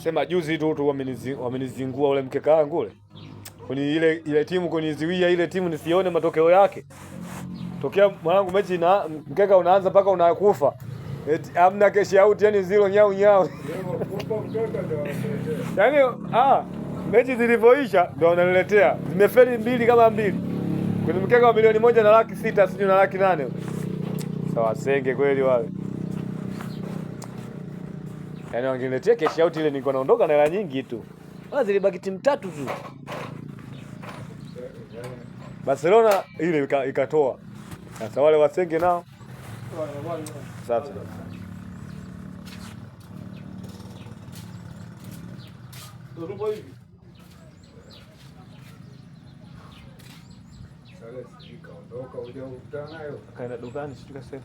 Sema juzi tu wamenizingua ule mkeka wangu ule. Kwenye ile timu kuniziwia ile timu nisione matokeo yake. Tokea mwanangu mechi na mkeka unaanza mpaka unakufa. Hamna cash out, yani zero nyau nyau. Yaani mechi zilivyoisha ndio wananiletea. Zimefeli mbili kama mbili. Kwenye mkeka wa milioni 1,600,000 sijui na 800,000. Sawa senge kweli wale. Yaani wangeniletea cash out ile nilikuwa naondoka na hela nyingi tu. Zilibaki timu 3 tu. Barcelona ile ikatoa. Sasa wale wasenge nao. Sasa. Ndio hivi. Sasa sikaondoka uje ukutana nayo. Kaenda dukani sio tukasema.